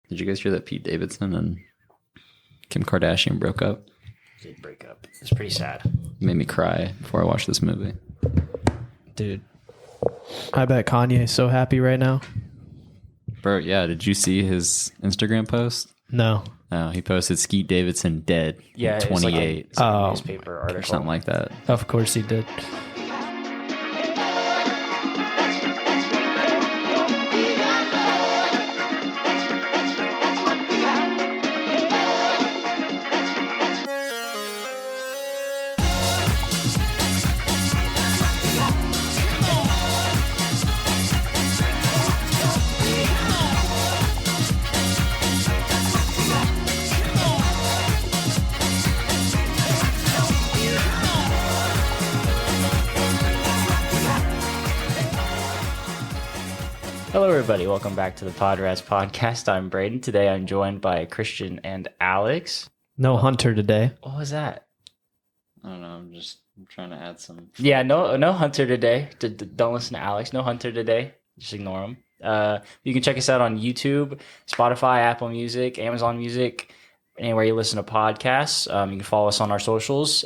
Did you guys hear that Pete Davidson and Kim Kardashian broke up? They did break up. It's pretty sad. It made me cry before I watched this movie. Dude, I bet Kanye's so happy right now. Bro, yeah, did you see his Instagram post? No. Oh, he posted Skeet Davidson dead. Yeah, 28. It's like a newspaper article Or something like that. Of course he did. Hello, everybody. Welcome back to the PodRats podcast. I'm Brayden. Today, I'm joined by Christian and Alex. No Hunter today. What was that? I don't know. I'm trying to add some. Yeah, no Hunter today. Don't listen to Alex. No Hunter today. Just ignore him. You can check us out on YouTube, Spotify, Apple Music, Amazon Music, anywhere you listen to podcasts. You can follow us on our socials,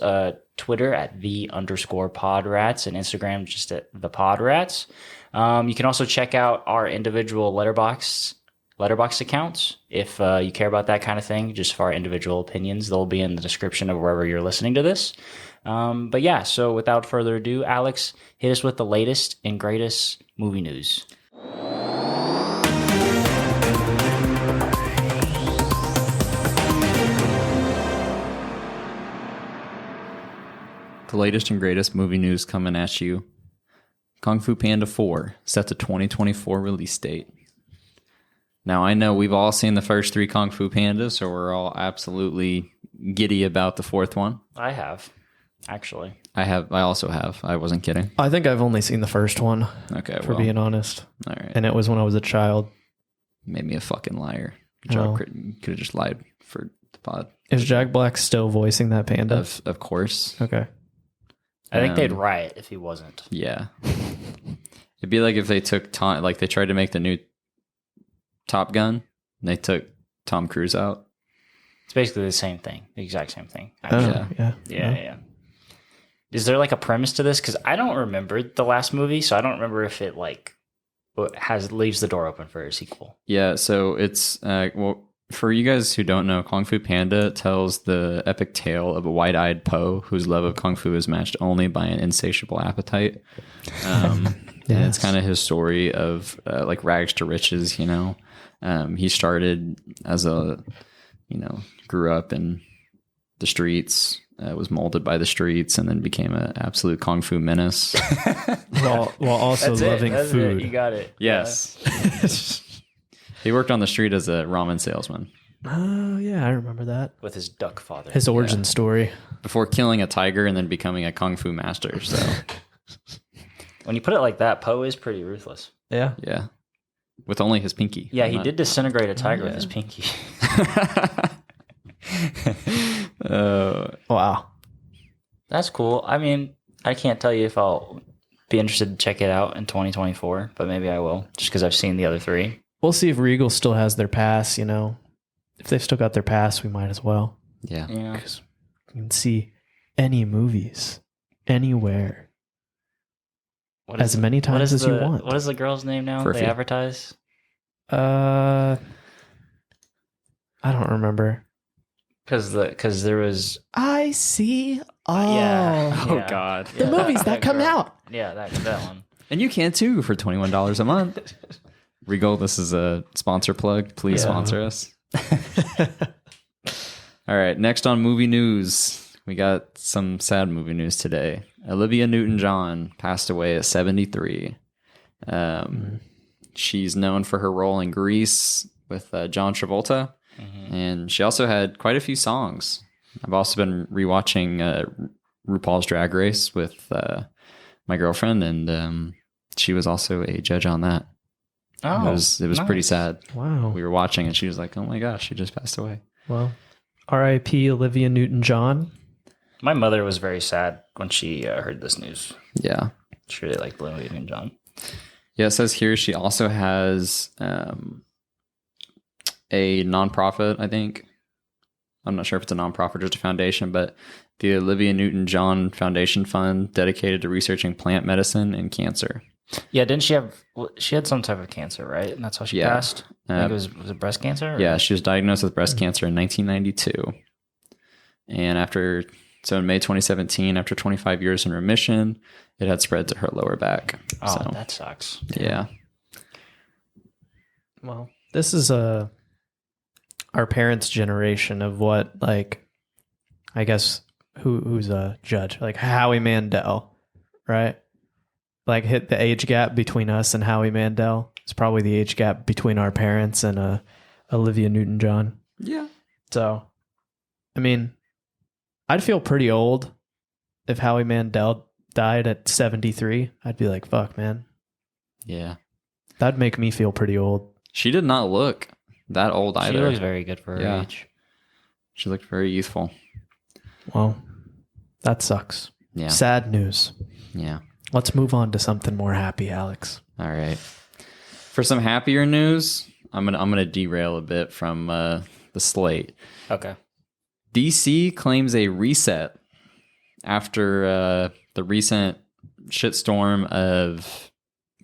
Twitter at @the_PodRats and Instagram just at the PodRats. You can also check out our individual Letterboxd accounts if you care about that kind of thing, just for our individual opinions. They'll be in the description of wherever you're listening to this. But yeah, so without further ado, Alex, hit us with the latest and greatest movie news. The latest and greatest movie news coming at you. Kung Fu Panda 4 set to 2024 release date. Now, I know we've all seen the first three Kung Fu Pandas, so we're all absolutely giddy about the fourth one. I have, actually. I also have. I wasn't kidding. I think I've only seen the first one, Okay, for being honest. all right. And it was when I was a child. Made me a fucking liar. Good job. You could have just lied for the pod. Is Jack Black still voicing that panda? Of course. Okay. I think they'd riot if he wasn't. Yeah. It'd be like if they took Tom, like they tried to make the new Top Gun, and they took Tom Cruise out. It's basically the same thing, the exact same thing. Oh, yeah. Yeah. Is there like a premise to this? Because I don't remember the last movie, so I don't remember if it like leaves the door open for a sequel. Yeah, so it's well, for you guys who don't know, Kung Fu Panda tells the epic tale of a wide-eyed Po whose love of Kung Fu is matched only by an insatiable appetite. And it's kind of his story of like rags to riches, you know. He started as grew up in the streets, was molded by the streets, and then became an absolute Kung Fu menace. while also loving food. You got it. Yes. He worked on the street as a ramen salesman. Oh, yeah, I remember that. With his duck father. His origin story. Before killing a tiger and then becoming a Kung Fu master, so... When you put it like that, Poe is pretty ruthless. Yeah. Yeah. With only his pinky. Yeah, he did disintegrate a tiger with his pinky. Wow. That's cool. I mean, I can't tell you if I'll be interested to check it out in 2024, but maybe I will, just because I've seen the other three. We'll see if Regal still has their pass, you know. If they've still got their pass, we might as well. Yeah. Because you can see any movies, anywhere, as many times as you want. What is the girl's name now? Furphy. They advertise? I don't remember. Because there was... I see all. Yeah. Oh, God. The movies that come girl. out. Yeah, that one. And you can too for $21 a month. Regal, this is a sponsor plug. Please sponsor us. All right. Next on movie news, we got some sad movie news today. Olivia Newton-John passed away at 73. She's known for her role in Grease with John Travolta. And she also had quite a few songs. I've also been rewatching RuPaul's Drag Race with my girlfriend, and she was also a judge on that. Oh, it was nice. pretty sad. Wow. We were watching, and she was like, "Oh my gosh, she just passed away." Well, R.I.P. Olivia Newton-John. My mother was very sad when she heard this news. Yeah, She really liked Olivia Newton-John. yeah. It says here she also has a nonprofit, I think. I'm not sure if it's a nonprofit or just a foundation, but the Olivia Newton-John Foundation Fund dedicated to researching plant medicine and cancer. Yeah, didn't she have? She had some type of cancer, right? And that's how she passed. I think was it breast cancer? Or? Yeah, she was diagnosed with breast cancer in 1992, and in May 2017, after 25 years in remission, it had spread to her lower back. Oh, that sucks. Yeah. Well, this is our parents' generation of what, like, I guess who's a judge, like Howie Mandel, right? Like, hit the age gap between us and Howie Mandel. It's probably the age gap between our parents and Olivia Newton-John. Yeah. So, I mean, I'd feel pretty old if Howie Mandel died at 73. I'd be like, fuck, man. Yeah. That'd make me feel pretty old. She did not look that old either. She looks very good for her age. She looked very youthful. Well, that sucks. Yeah. Sad news. Yeah. Let's move on to something more happy, Alex. All right. For some happier news, I'm gonna derail a bit from the slate. Okay. DC claims a reset after the recent shitstorm of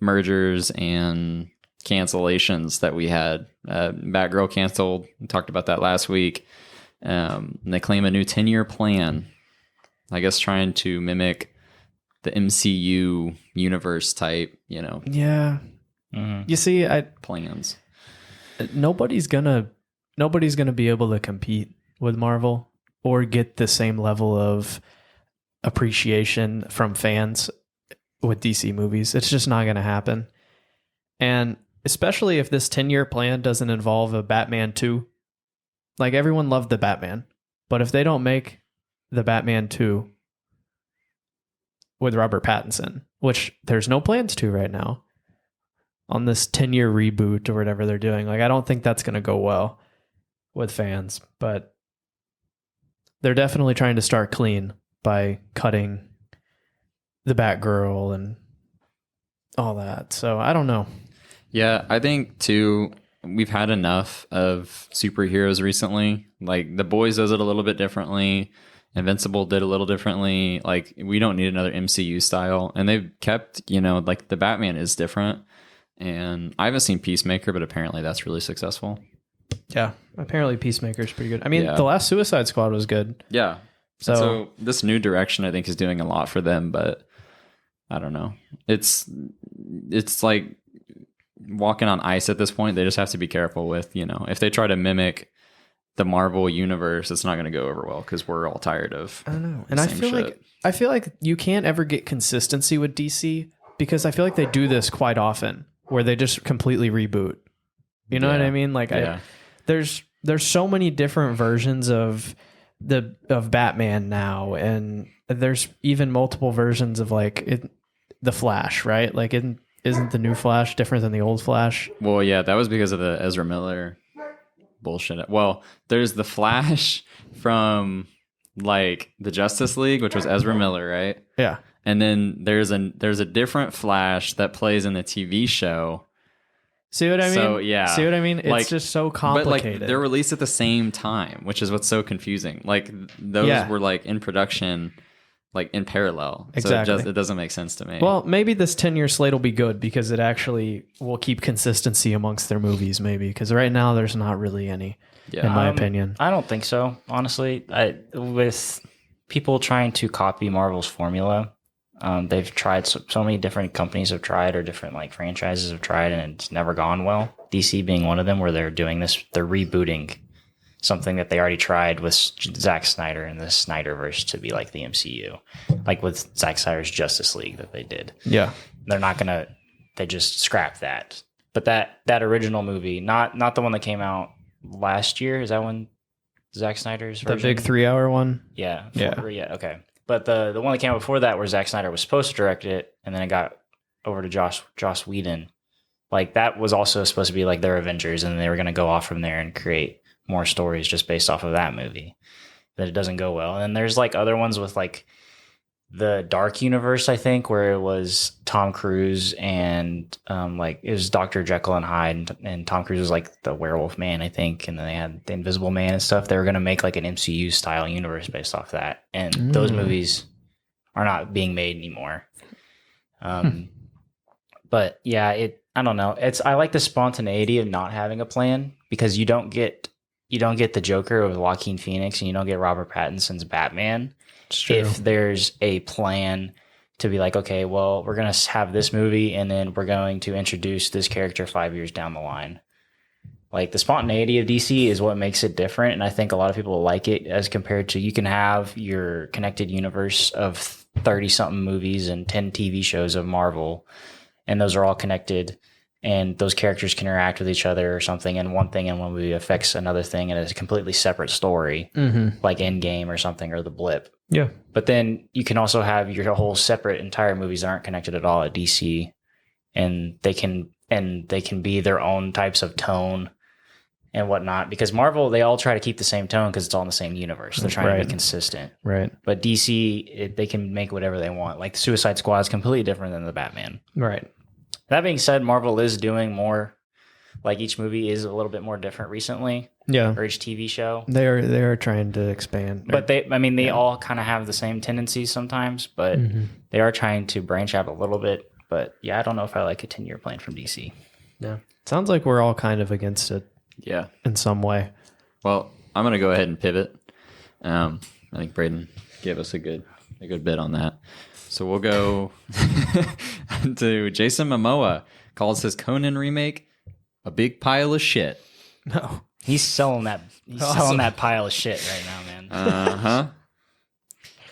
mergers and cancellations that we had. Batgirl canceled. We talked about that last week. And they claim a new 10-year plan, I guess trying to mimic the MCU universe type, Yeah. You see, plans. Nobody's gonna be able to compete with Marvel or get the same level of appreciation from fans with DC movies. It's just not gonna happen. And especially if this 10-year plan doesn't involve a Batman 2. Like, everyone loved the Batman, but if they don't make the Batman 2 with Robert Pattinson, which there's no plans to right now, on this 10-year reboot or whatever they're doing, like, I don't think that's going to go well with fans, but they're definitely trying to start clean by cutting the Batgirl and all that. So I don't know. Yeah, I think too, we've had enough of superheroes recently. Like, The Boys does it a little bit differently. Invincible did a little differently. Like, we don't need another MCU style. And they've kept, like, the Batman is different. And I haven't seen Peacemaker, but apparently that's really successful. Yeah, apparently Peacemaker's pretty good. I mean, the last Suicide Squad was good. Yeah. So this new direction, I think, is doing a lot for them, but I don't know. It's like walking on ice at this point. They just have to be careful with, if they try to mimic the Marvel universe, it's not going to go over well because we're all tired of. I don't know. And I feel like you can't ever get consistency with DC because I feel like they do this quite often where they just completely reboot. You know what I mean? Like, there's so many different versions of Batman now, and there's even multiple versions of the Flash, right? Like, isn't the new Flash different than the old Flash? Well, yeah, that was because of the Ezra Miller bullshit. Well, there's the Flash from like the Justice League, which was Ezra Miller, right? Yeah. And then there's a different Flash that plays in the TV show. See what I mean? So, yeah. See what I mean? It's just so complicated. But they're released at the same time, which is what's so confusing. Like, those were like in production, like in parallel. Exactly. So it doesn't make sense to me. Well, maybe this 10-year slate will be good because it actually will keep consistency amongst their movies, maybe. Because right now there's not really any, in my opinion. I don't think so, honestly. With people trying to copy Marvel's formula, they've tried, so many different companies have tried, or different like franchises have tried, and it's never gone well. DC being one of them, where they're doing this, they're rebooting something that they already tried with Zack Snyder and the Snyderverse to be like the MCU, like with Zack Snyder's Justice League that they did. Yeah, they're not gonna. They just scrapped that. But that original movie, not the one that came out last year. Is that one Zack Snyder's version? The big 3-hour one. Yeah. Okay. But the one that came out before that, where Zack Snyder was supposed to direct it, and then it got over to Joss Whedon. Like, that was also supposed to be like their Avengers, and they were going to go off from there and create more stories just based off of that movie. But it doesn't go well. And then there's like other ones with like the Dark Universe, I think, where it was Tom Cruise and like it was Dr. Jekyll and Hyde, and Tom Cruise was like the werewolf man, I think, and then they had the Invisible Man and stuff. They were gonna make like an MCU style universe based off that, and those movies are not being made anymore. But yeah, I don't know. I like the spontaneity of not having a plan, because you don't get the Joker with Joaquin Phoenix, and you don't get Robert Pattinson's Batman if there's a plan to be like, okay, well, we're going to have this movie and then we're going to introduce this character 5 years down the line. Like, the spontaneity of DC is what makes it different, and I think a lot of people like it as compared to you can have your connected universe of 30-something movies and 10 TV shows of Marvel, and those are all connected, and those characters can interact with each other or something, and one thing in one movie affects another thing and it's a completely separate story, like Endgame or something, or The Blip. Yeah. But then you can also have your whole separate entire movies that aren't connected at all at DC, and they can be their own types of tone and whatnot, because Marvel, they all try to keep the same tone because it's all in the same universe. They're trying to be consistent. Right. But DC, they can make whatever they want. Like the Suicide Squad is completely different than the Batman. Right. That being said, Marvel is doing more, like each movie is a little bit more different recently. Yeah. Or each TV show. They are trying to expand. But they all kind of have the same tendencies sometimes, but they are trying to branch out a little bit. But yeah, I don't know if I like a 10-year plan from DC. Yeah. Sounds like we're all kind of against it. Yeah. In some way. Well, I'm going to go ahead and pivot. I think Brayden gave us a good bit on that. So we'll go to Jason Momoa calls his Conan remake a big pile of shit. No. He's selling that pile of shit right now, man. Uh-huh.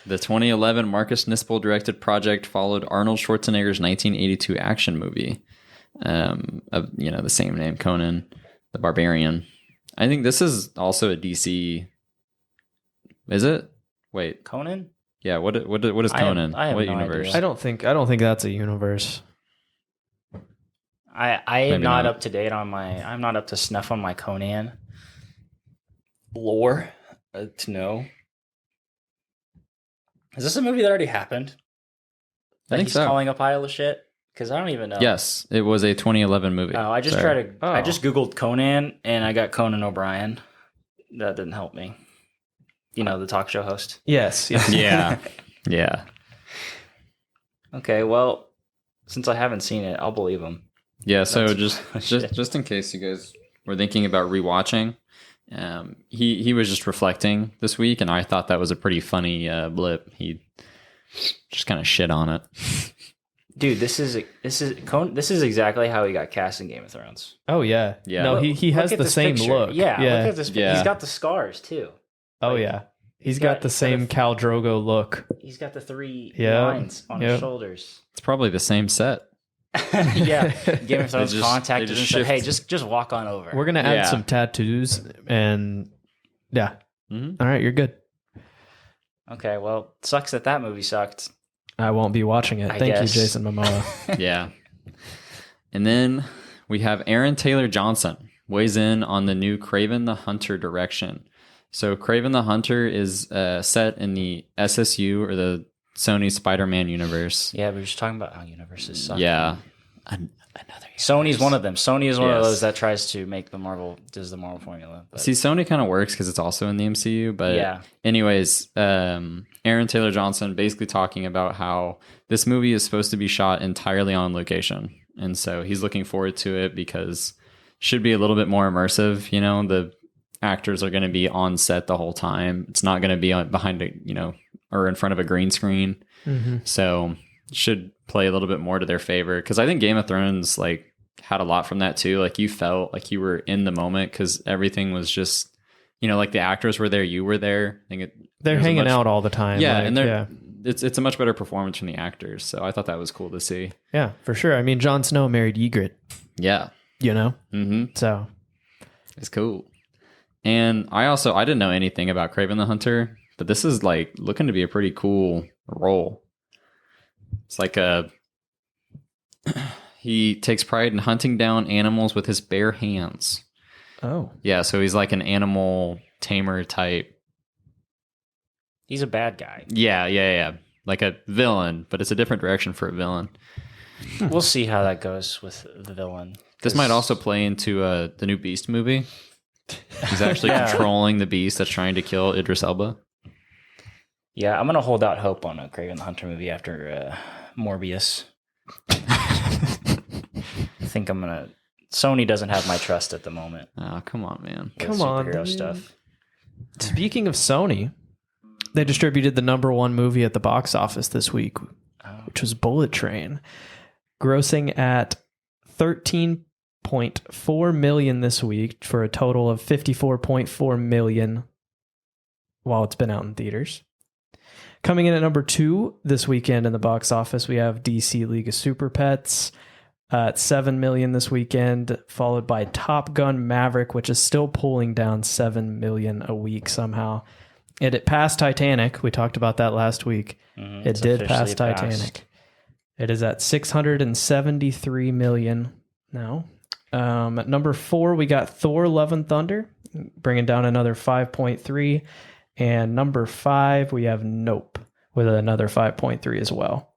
The 2011 Marcus Nispel directed project followed Arnold Schwarzenegger's 1982 action movie of the same name, Conan the Barbarian. I think this is also a DC. Is it? Wait, Conan? Yeah. What is Conan? I have what no universe? idea. I don't think that's a universe. I am Maybe not not. up to date on I'm not up to snuff on my Conan lore to know. Is this a movie that already happened? I think he's so. calling a pile of shit? Because I don't even know. Yes, it was a 2011 movie. Oh, I just Googled Conan and I got Conan O'Brien. That didn't help me. You know, the talk show host. Yes. Yeah. Yeah. Okay, well, since I haven't seen it, I'll believe him. Yeah, so That's- just in case you guys were thinking about rewatching, he was just reflecting this week, and I thought that was a pretty funny blip. He just kind of shit on it. Dude, this is exactly how he got cast in Game of Thrones. Oh yeah. Yeah. No, he Look has at the this same picture. look. Yeah, Yeah. look at this. Yeah. He's got the scars too. Oh Like, yeah. He's got the same Khal Drogo look. He's got the three Yeah. lines on his shoulders. It's probably the same set. Yeah, Game of Thrones They contacted him and just said, "Hey, shift. just walk on over." We're gonna add Yeah. some tattoos and yeah. Mhm. All right, you're good. Okay, well, sucks that movie sucked. I won't be watching it. I Thank guess. you, Jason Momoa. Yeah. And then we have Aaron Taylor Johnson weighs in on the new Kraven the Hunter direction. So Kraven the Hunter is set in the SSU, or the Sony Spider-Man universe. Yeah, we were just talking about how universes suck. Yeah. Sony's one of them. Sony is one of Yes. those that tries to make the Marvel formula. But See, Sony kind of works because it's also in the MCU. But Yeah. anyways, Aaron Taylor Johnson basically talking about how this movie is supposed to be shot entirely on location. And so he's looking forward to it because it should be a little bit more immersive. You know, the actors are going to be on set the whole time. It's not going to be behind or in front of a green screen. Mm-hmm. So it should play a little bit more to their favor. Because I think Game of Thrones had a lot from that too. Like, you felt like you were in the moment because everything was just, like the actors were there, you were there. I think They're hanging out all the time. Yeah, like, and it's a much better performance from the actors. So I thought that was cool to see. yeah, for sure. I mean, Jon Snow married Ygritte, Yeah. Mm-hmm. So It's cool. And I didn't know anything about Kraven the Hunter, but this is looking to be a pretty cool role. It's he takes pride in hunting down animals with his bare hands. oh, Yeah, so he's like an animal tamer type. he's a bad guy. Yeah. like a villain, but it's a different direction for a villain. We'll see how that goes with the villain. This might also play into the new Beast movie. He's actually controlling the beast that's trying to kill Idris Elba. Yeah, I'm gonna hold out hope on a Kraven the Hunter movie after Morbius. I think I'm gonna. Sony doesn't have my trust at the moment. Oh, come on, man. With Come on, superhero dude. stuff. Speaking of Sony, they distributed the #1 movie at the box office this week, which was Bullet Train, grossing at $13.4 million this week for a total of $54.4 million while it's been out in theaters. Coming in at number 2 this weekend in the box office, we have DC League of Super Pets at $7 million this weekend, followed by Top Gun Maverick, which is still pulling down $7 million a week somehow. It passed Titanic. We talked about that last week. It did pass Titanic. It is at $673 million now. At number 4, we got Thor: Love and Thunder, bringing down another 5.3. And number 5, we have Nope with another 5.3 as well.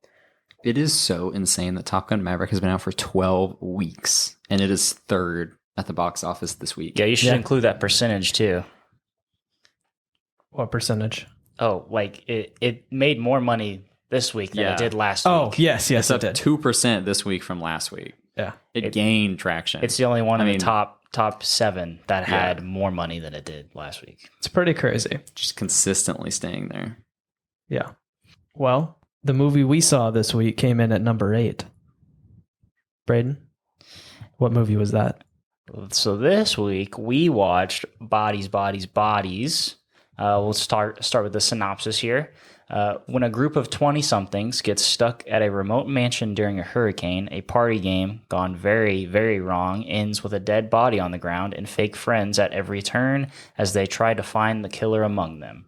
It is so insane that Top Gun Maverick has been out for 12 weeks, and it is third at the box office this week. Yeah, you should include that percentage too. What percentage? Oh, like it made more money this week than it did last week. Oh, yes, It's up it did. 2% this week from last week. Yeah. It gained traction. It's the only one in the top 7 that had more money than it did last week. It's pretty crazy. Just consistently staying there. Yeah. Well, the movie we saw this week came in at number 8. Brayden, what movie was that? So this week we watched Bodies, Bodies, Bodies. We'll start with the synopsis here. When a group of 20-somethings gets stuck at a remote mansion during a hurricane, a party game gone very, very wrong ends with a dead body on the ground and fake friends at every turn as they try to find the killer among them.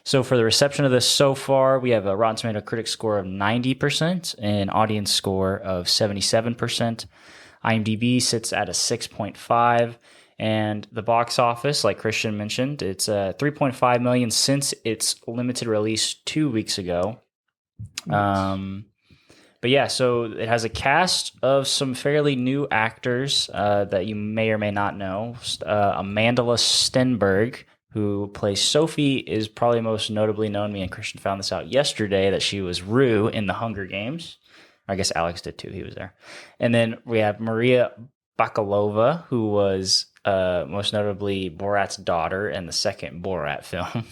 So for the reception of this so far, we have a Rotten Tomato critic score of 90% and an audience score of 77%. IMDb sits at a 6.5. And the box office, like Christian mentioned, it's $3.5 million since its limited release 2 weeks ago. But yeah, so it has a cast of some fairly new actors that you may or may not know. Amanda Stenberg, who plays Sophie, is probably most notably known. Me and Christian found this out yesterday that she was Rue in the Hunger Games. I guess Alex did too. He was there. And then we have Maria Bakalova, who was most notably Borat's daughter in the second Borat film.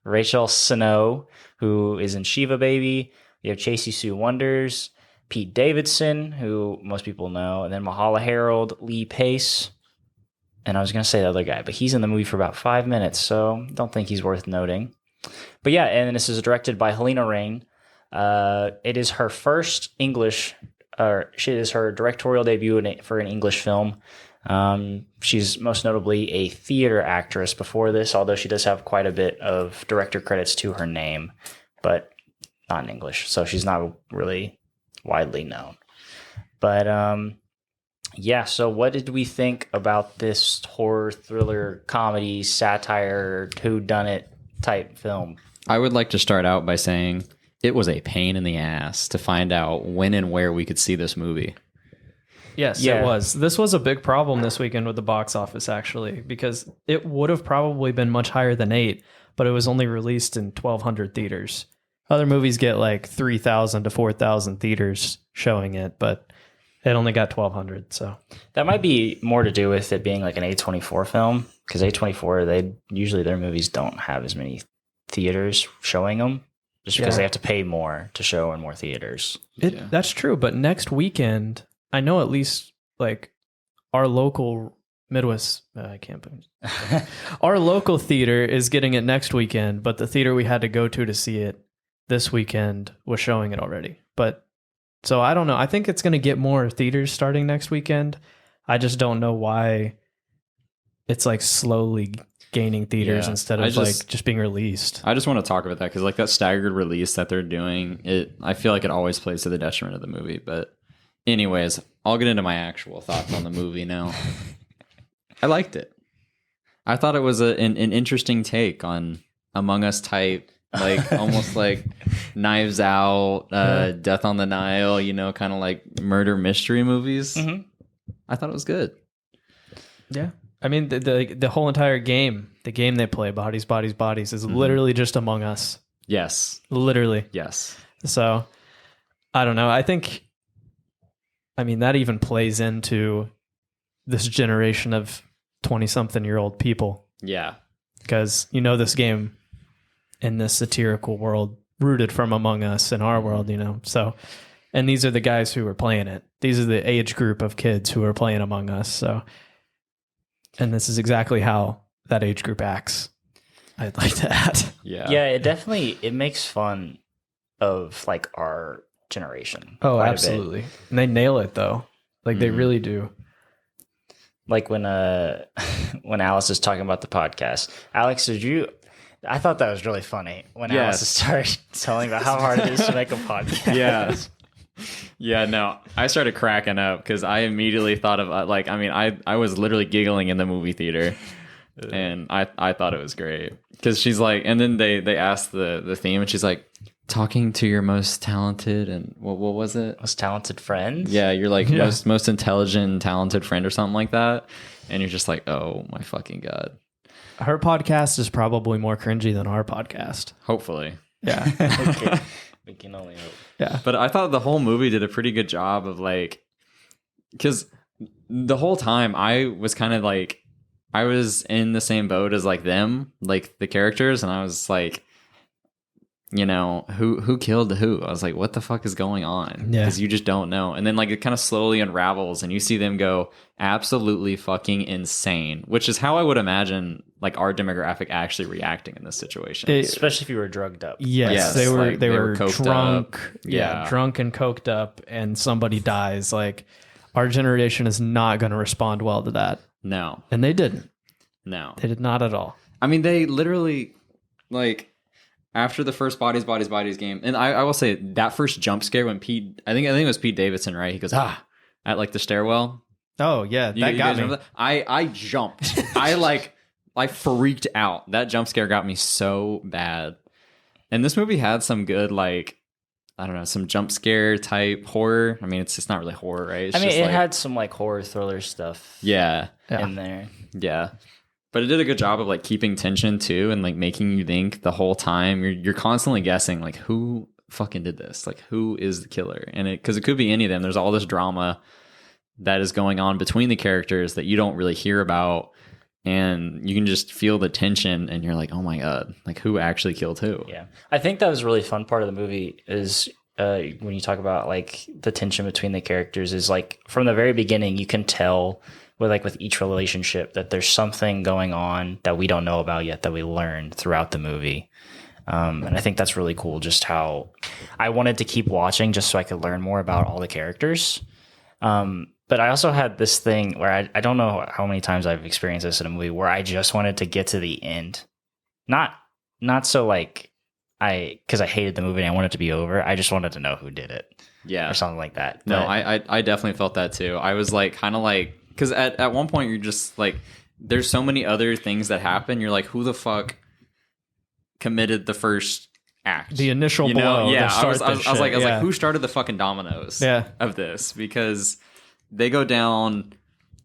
Rachel Snow, who is in Shiva Baby. You have Chasey Sue Wonders, Pete Davidson, who most people know, and then Mahala Harold, Lee Pace. And I was going to say the other guy, but he's in the movie for about 5 minutes, so don't think he's worth noting. But yeah, and this is directed by Helena Rain. It is her first English, she is her directorial debut for an English film. She's most notably a theater actress before this, although she does have quite a bit of director credits to her name, but not in English, so she's not really widely known. But yeah, so what did we think about this horror, thriller, comedy, satire, whodunit type film? I would like to start out by saying it was a pain in the ass to find out when and where we could see this movie. Yes, it was. This was a big problem this weekend with the box office, actually, because it would have probably been much higher than 8, but it was only released in 1,200 theaters. Other movies get like 3,000 to 4,000 theaters showing it, but it only got 1,200. So that might be more to do with it being like an A24 film, because A24, usually their movies don't have as many theaters showing them, just because they have to pay more to show in more theaters. That's true, but next weekend, I know at least like our local Midwest, I can't believe our local theater is getting it next weekend, but the theater we had to go to see it this weekend was showing it already. But so I don't know. I think it's going to get more theaters starting next weekend. I just don't know why it's like slowly gaining theaters instead of just being released. I just want to talk about that because like that staggered release that they're doing, I feel like it always plays to the detriment of the movie. But anyways, I'll get into my actual thoughts on the movie now. I liked it. I thought it was an interesting take on Among Us type like almost like Knives Out, Death on the Nile, you know, kind of like murder mystery movies. Mhm. I thought it was good. Yeah. I mean, the whole entire game, the game they play, Bodies, Bodies, Bodies, is literally just Among Us. Yes. Literally. Yes. So, I don't know. I mean, that even plays into this generation of 20-something-year-old people. Yeah. Because, you know, this game in this satirical world rooted from Among Us in our world, you know. So, and these are the guys who are playing it. These are the age group of kids who are playing Among Us. So, and this is exactly how that age group acts. I'd like to add. Yeah. Yeah, it makes fun of like our generation. Oh, quite a bit. absolutely. And they nail it though. Like they really do. Like when when Alice is talking about the podcast. Alex, I thought that was really funny when Alice started telling about how hard it is to make a podcast. Yeah. Yeah, no, I started cracking up because I immediately thought of I was literally giggling in the movie theater, and I thought it was great because she's like, and then they asked the theme, and she's like, talking to your most talented and what was it? Most talented friends. Yeah, you're like most intelligent and talented friend or something like that, and you're just like, oh my fucking god. Her podcast is probably more cringy than our podcast. Hopefully. Yeah. Okay. We can only hope. Yeah. But I thought the whole movie did a pretty good job of like, because the whole time I was kind of like, I was in the same boat as like them, like the characters, and I was like, you know, who killed who? I was like, what the fuck is going on? Yeah. Because you just don't know. And then like it kind of slowly unravels and you see them go absolutely fucking insane, which is how I would imagine like our demographic actually reacting in this situation. Especially if you were drugged up. Yes, they were like, they were coked drunk. up. Yeah, Yeah. drunk and coked up and somebody dies. Like our generation is not going to respond well to that. No, And they didn't. no. They did not at all. I mean, they literally like after the first Bodies game, and I will say that first jump scare when Pete, I think it was Pete Davidson, right? He goes, at like the stairwell. Oh yeah, that You got guys me. remember that? I jumped. I freaked out. That jump scare got me so bad. And this movie had some good like, I don't know, some jump scare type horror. I mean, it's not really horror, right? It's I mean, just it like, had some like horror thriller stuff yeah, in there. yeah. But it did a good job of like keeping tension too, and like making you think the whole time. You're constantly guessing like who fucking did this, like who is the killer, and because it could be any of them. There's all this drama that is going on between the characters that you don't really hear about, and you can just feel the tension, and you're like, oh my god, like who actually killed who? Yeah, I think that was a really fun part of the movie is when you talk about like the tension between the characters is like from the very beginning you can tell with each relationship that there's something going on that we don't know about yet that we learned throughout the movie. And I think that's really cool, just how I wanted to keep watching just so I could learn more about all the characters. But I also had this thing where I don't know how many times I've experienced this in a movie where I just wanted to get to the end. Not so like because I hated the movie and I wanted it to be over. I just wanted to know who did it. Yeah, or something like that. No, But I definitely felt that too. I was like kind of like, because at one point you're just like, there's so many other things that happen. You're like, who the fuck committed the first act? The initial blow. Yeah, to I was start this like, shit. who started the fucking dominoes? Yeah. Of this, because they go down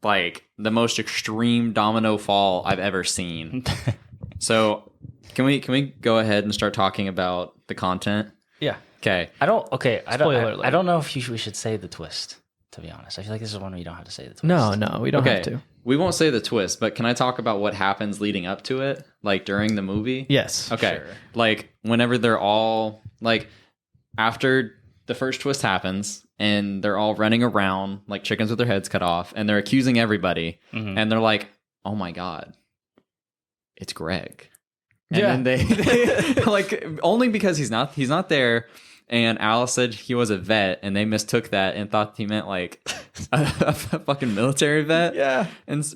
like the most extreme domino fall I've ever seen. So can we go ahead and start talking about the content? Yeah. Okay. I don't Spoiler alert. I don't know if we should say the twist, to be honest. I feel like this is one where you don't have to say the twist. No, we don't have to. We won't say the twist, but can I talk about what happens leading up to it, like during the movie? Yes. Okay. Sure. Like whenever they're all like after the first twist happens and they're all running around like chickens with their heads cut off and they're accusing everybody and they're like, "Oh my god. It's Greg." And then they like only because he's not there. And Alice said he was a vet, and they mistook that and thought he meant like a fucking military vet. Yeah.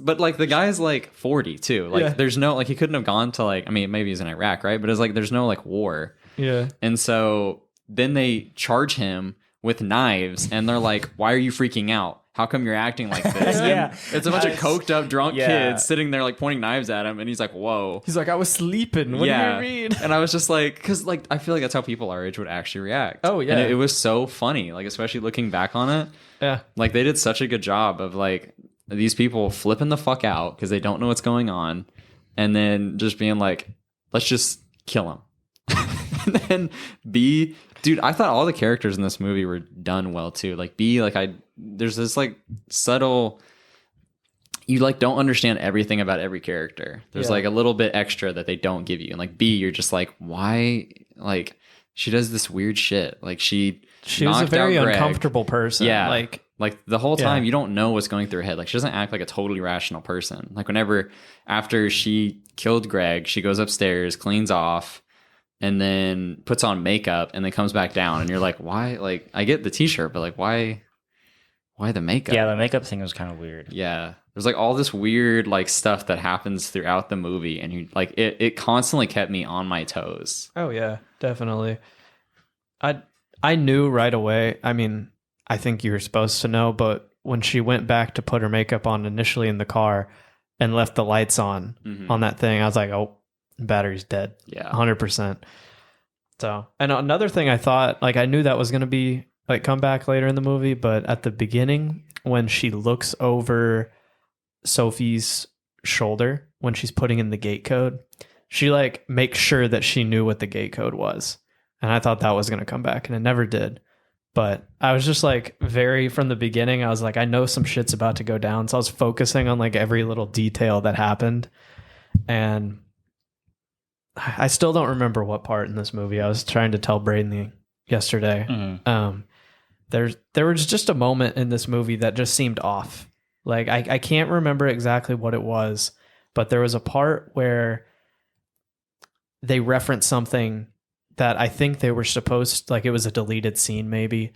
But like the guy's like 40 too. Like Yeah. there's no like he couldn't have gone to like, I mean maybe he's in Iraq, right? But it's like there's no like war. Yeah. And so then they charge him with knives and they're like, "Why are you freaking out?" how come you're acting like this? Yeah. And it's a bunch of coked up drunk Yeah. kids sitting there like pointing knives at him, and he's like, whoa. He's like, I was sleeping. What do you mean? And I was just like, because like I feel like that's how people our age would actually react. Oh, yeah. And it was so funny, like especially looking back on it. Yeah. Like they did such a good job of like these people flipping the fuck out because they don't know what's going on, and then just being like, let's just kill him. And then B, dude, I thought all the characters in this movie were done well too. Like B, like there's this like subtle, you like don't understand everything about every character. There's like a little bit extra that they don't give you. And like B, you're just like, why? Like she does this weird shit. Like she was a very out Greg. uncomfortable person. Yeah. Like the whole time you don't know what's going through her head. Like she doesn't act like a totally rational person. Like whenever after she killed Greg, she goes upstairs, cleans off, and then puts on makeup and then comes back down. And you're like, why? Like I get the t-shirt, but like why the makeup? Yeah, the makeup thing was kind of weird. Yeah. There's like all this weird like stuff that happens throughout the movie, and you like it constantly kept me on my toes. Oh yeah, definitely. I knew right away. I mean, I think you were supposed to know, but when she went back to put her makeup on initially in the car and left the lights on that thing, I was like, oh, battery's dead. Yeah. 100%. So, and another thing I thought, like I knew that was going to be like come back later in the movie, but at the beginning when she looks over Sophie's shoulder when she's putting in the gate code, she like makes sure that she knew what the gate code was. And I thought that was going to come back, and it never did. But I was just like from the beginning, I was like, I know some shit's about to go down. So I was focusing on like every little detail that happened. And I still don't remember what part in this movie. I was trying to tell Brayden yesterday. There was just a moment in this movie that just seemed off. Like I can't remember exactly what it was, but there was a part where they referenced something that I think they were supposed, like it was a deleted scene maybe,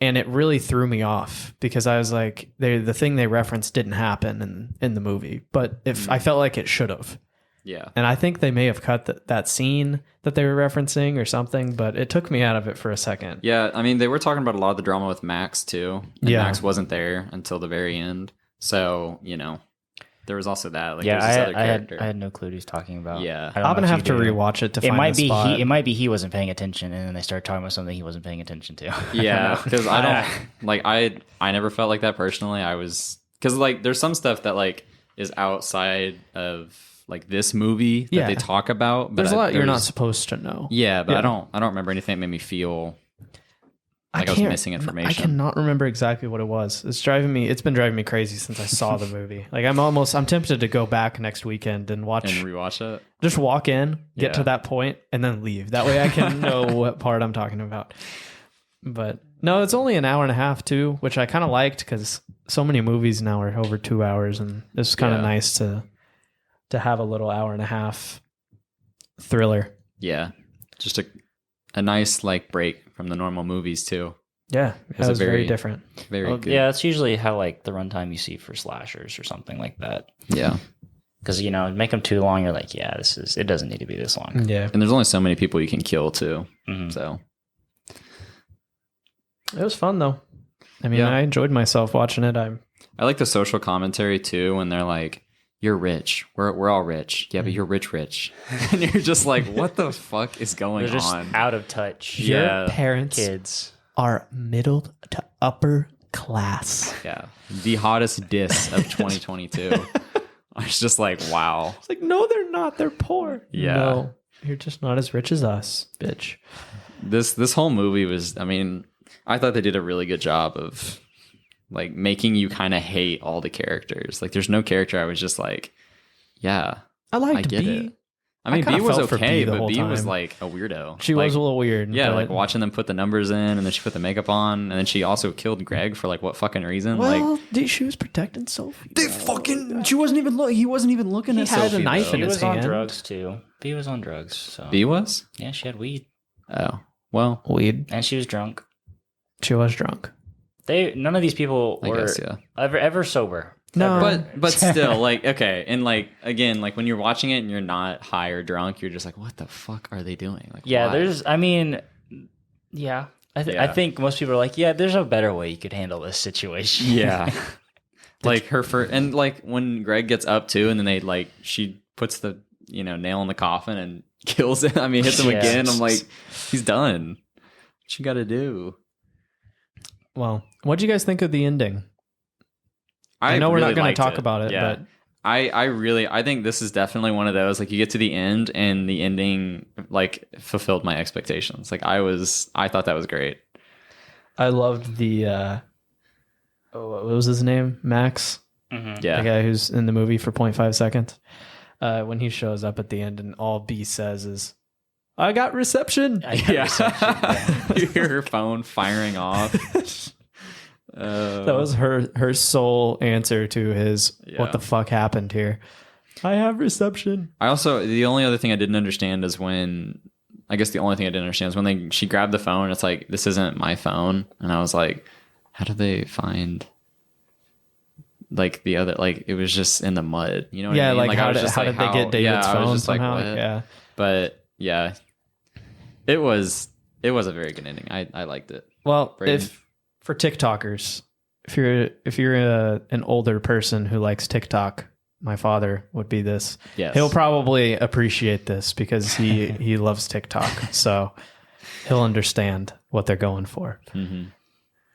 and it really threw me off because I was like, the thing they referenced didn't happen in the movie, but if I felt like it should have. Yeah. And I think they may have cut that scene that they were referencing or something, but it took me out of it for a second. Yeah, I mean, they were talking about a lot of the drama with Max too. And Yeah. Max wasn't there until the very end. So, you know, there was also that. Like, Yeah, there's this other I character. had no clue what he's talking about. Yeah. I don't I'm know gonna if have you to do. rewatch it to It find might the be spot. it might be he wasn't paying attention, and then they started talking about something he wasn't paying attention to. Yeah, because I don't like I never felt like that personally. I was because like there's some stuff that like is outside of like this movie that they talk about. But There's a lot you're not supposed to know. Yeah, but I don't remember anything that made me feel like I was missing information. I cannot remember exactly what it was. It's been driving me crazy since I saw the movie. Like I'm tempted to go back next weekend and watch and rewatch it. Just walk in, get to Yeah. that point, and then leave. That way I can know what part I'm talking about. But no, it's only an hour and a half too, which I kind of liked because so many movies now are over 2 hours, and it's kind of nice to have a little hour and a half thriller. Yeah, just a nice like break from the normal movies too. Yeah, it was very different. Very good. Yeah, that's usually how like the runtime you see for slashers or something like that. Yeah. Because make them too long, you're like, yeah, it doesn't need to be this long. Yeah, And there's only so many people you can kill too. Mhm. So it was fun though. I mean, Yeah. I enjoyed myself watching it. I like the social commentary too when they're like, "You're rich. We're all rich. Yeah, but you're rich." And you're just like, "What the fuck is going They're just on?" out of touch. Yeah. Your parents Kids. are middle to upper class. Yeah, the hottest diss of 2022. I was just like, wow. It's like, no, they're not. They're poor. Yeah. No, you're just not as rich as us, bitch. This whole movie was. I mean, I thought they did a really good job of like making you kind of hate all the characters. Like, there's no character I was just like, yeah, I liked I get B. it. I mean, kinda B was felt for okay, B the but whole B was time. like a weirdo. She Like, was a little weird. yeah, but like watching them put the numbers in, and then she put the makeup on, and then she also killed Greg for like what fucking reason? Well, she was protecting Sophie. She wasn't even look. He wasn't even looking He at had a Sophie, knife though. in He his was on hand. drugs too. B was on drugs. So B was. yeah, she had weed Oh well, Weed. and she was drunk. She was drunk. None of these people I were guess yeah. ever sober. No. Ever. But still, like okay, and like again, like when you're watching it and you're not high or drunk, you're just like, what the fuck are they doing? Like Yeah, why? I mean, yeah. I think most people are like, yeah, there's a better way you could handle this situation. Yeah. Like and like when Greg gets up too, and then she puts the nail in the coffin and kills him. I mean, hits him again. I'm like, he's done. What you got to do? Well, what do you guys think of the ending? I know we're not going to talk about it, but I think this is definitely one of those, like, you get to the end and the ending like fulfilled my expectations. Like I thought that was great. I loved the what was his name? Max. Mm-hmm. Yeah. The guy who's in the movie for 0.5 seconds. When he shows up at the end and all B says is, I got reception. You hear her phone firing off. That was her sole answer to his, what the fuck happened here? I have reception. The only other thing I didn't understand is when she grabbed the phone and it's like, this isn't my phone. And I was like, how did they find like the other, like it was just in the mud, you know what I mean? Like how did they get David's phone somehow? Like, but yeah, it was a very good ending. I liked it. Well, Brayden? if for TikTokers, if you're an older person who likes TikTok, my father would be this. Yes. He'll probably appreciate this because he loves TikTok, so he'll understand what they're going for. Mm-hmm.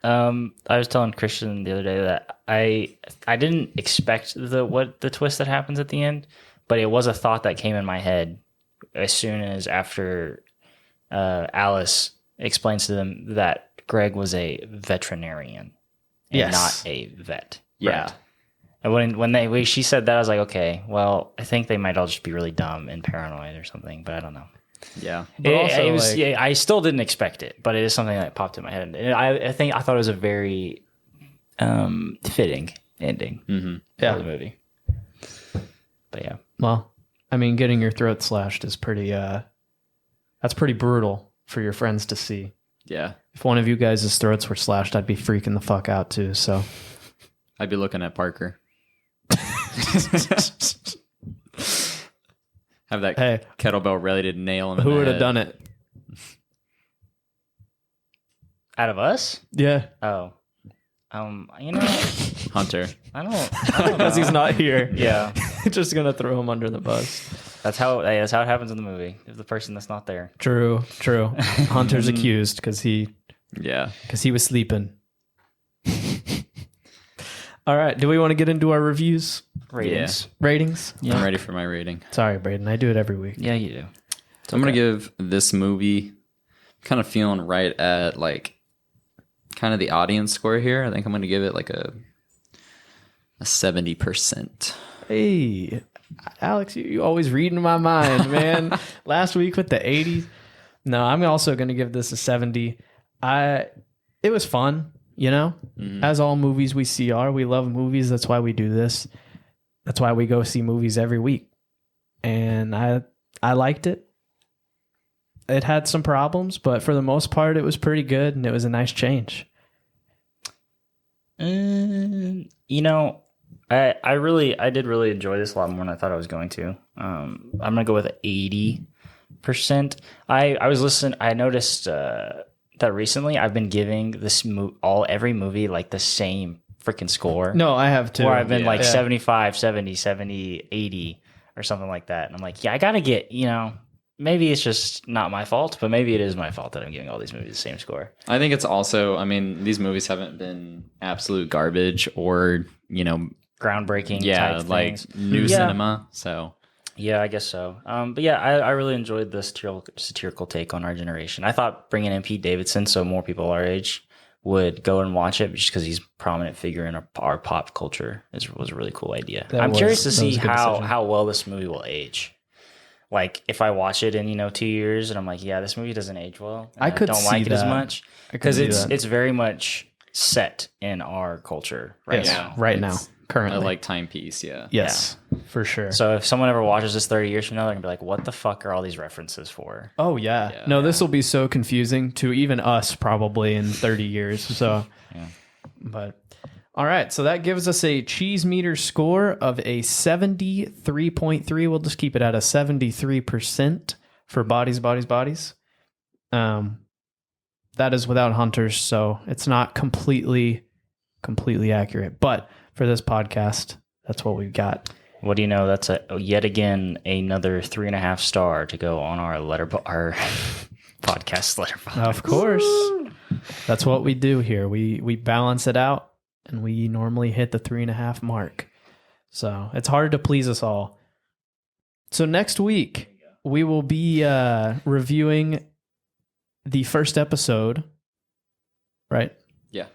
I was telling Christian the other day that I didn't expect the twist that happens at the end, but it was a thought that came in my head as soon as after Alice explains to them that Greg was a veterinarian and not a vet. Yeah. Right? And when she said that, I was like, okay, well, I think they might all just be really dumb and paranoid or something, but I don't know. Yeah. It was. I still didn't expect it, but it is something that popped in my head. And I thought it was a very fitting ending for the movie. But yeah. Well, I mean, getting your throat slashed is pretty. That's pretty brutal for your friends to see. Yeah. If one of you guys' throats were slashed, I'd be freaking the fuck out too. So I'd be looking at Parker. Have that kettlebell ready to nail him. Who would have done it? Out of us? Yeah. Oh. Hunter. I don't Because know. he's not here. Yeah. Just gonna throw him under the bus. That's how it happens in the movie. If the person that's not there. True. Hunter's accused because he was sleeping. All right. Do we want to get into our reviews? Ratings? Yeah. I'm ready for my rating. Sorry, Brayden. I do it every week. Yeah, you do. So I'm going to give this movie, kind of feeling right at like kind of the audience score here. I think I'm going to give it like a 70%. Hey, Alex, you always reading my mind, man. Last week with the 80s. No, I'm also going to give this a 70. It was fun, as all movies we see are. We love movies. That's why we do this. That's why we go see movies every week. And I liked it. It had some problems, but for the most part, it was pretty good, and it was a nice change. I did really enjoy this a lot more than I thought I was going to. I'm gonna go with 80%. I noticed that recently I've been giving this every movie like the same freaking score. No, I have too. Or I've been 75, 70, 70, 80 or something like that. And I'm like, I gotta get, maybe it's just not my fault, but maybe it is my fault that I'm giving all these movies the same score. I think it's also, these movies haven't been absolute garbage or, groundbreaking type like things. new cinema. So yeah, I guess so. But yeah, I really enjoyed the satirical take on our generation. I thought bringing in Pete Davidson so more people our age would go and watch it just because he's a prominent figure in our pop culture was a really cool idea. I'm curious to see how well this movie will age. Like if I watch it in 2 years and I'm like, yeah, this movie doesn't age well. I don't like it as much because it's very much set in our culture now. Right now. Currently. Like timepiece, yeah. Yes, for sure. So if someone ever watches this 30 years from now, they're going to be like, what the fuck are all these references for? Oh, yeah. No, this will be so confusing to even us probably in 30 years. So, but all right. So that gives us a cheese meter score of a 73.3. We'll just keep it at a 73% for Bodies. that is without hunters, so it's not completely accurate. But for this podcast, that's what we've got. What do you know? That's yet again another 3.5 star to go on our podcast letterbox. Of course. That's what we do here. We balance it out, and we normally hit the 3.5 mark. So it's hard to please us all. So next week, we will be reviewing the first episode, right? Yeah.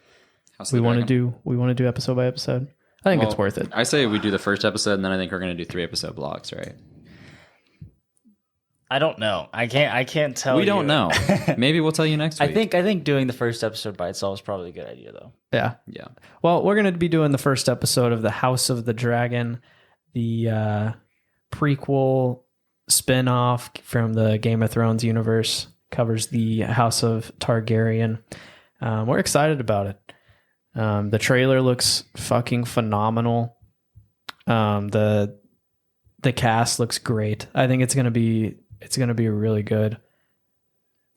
We want to do episode by episode. I think it's worth it. I say we do the first episode, and then I think we're going to do 3 episode blocks, right? I don't know. I can't tell you. We don't know. Maybe we'll tell you next week. I think doing the first episode by itself is probably a good idea, though. Yeah. Yeah. Well, we're going to be doing the first episode of the House of the Dragon, the prequel spin-off from the Game of Thrones universe. Covers the House of Targaryen. We're excited about it. The trailer looks fucking phenomenal. The cast looks great. I think it's gonna be really good,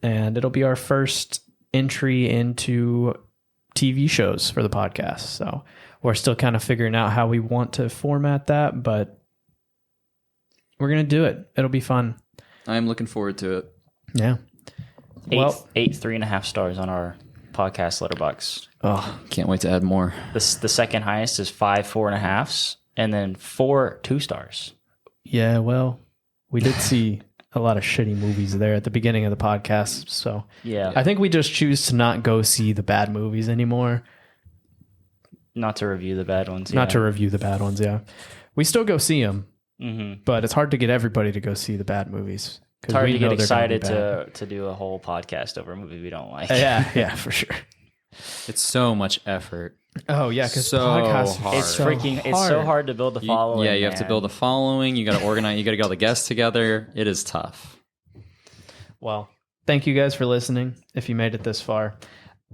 and it'll be our first entry into TV shows for the podcast. So we're still kind of figuring out how we want to format that, but we're gonna do it. It'll be fun. I'm looking forward to it. Yeah. Eight 3.5 stars on our podcast letterbox. Oh, Can't wait to add more. The second highest is 5 4.5s, and then 4 2 stars. yeah. Well, we did see a lot of shitty movies there at the beginning of the podcast. So Yeah. I think we just choose to not go see the bad movies anymore. Not to review the bad ones. Not to review the bad ones. Yeah. We still go see them, Mm-hmm. but it's hard to get everybody to go see the bad movies. It's hard to get excited to do a whole podcast over a movie we don't like. Yeah, for sure. It's so much effort. Oh yeah, because So podcasts hard. It's so hard to build a following. You have to build a following. You got to organize. You got to get all the guests together. It is tough. Well, thank you guys for listening. If you made it this far,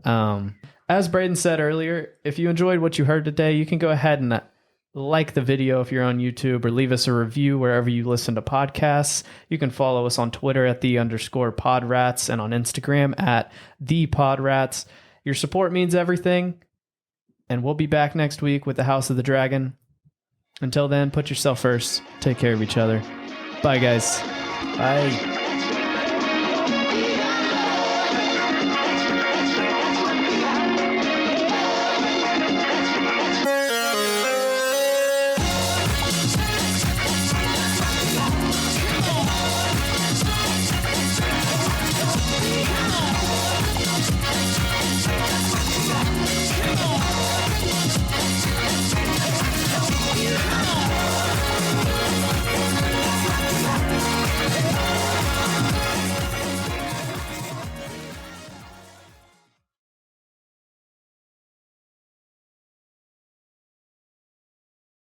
as Brayden said earlier, if you enjoyed what you heard today, you can go ahead and like the video if you're on YouTube, or leave us a review wherever you listen to podcasts. You can follow us on Twitter at @the_PodRats and on Instagram at @ThePodRats. Your support means everything, and we'll be back next week with the House of the Dragon. Until then, put yourself first. Take care of each other. Bye, guys. Bye.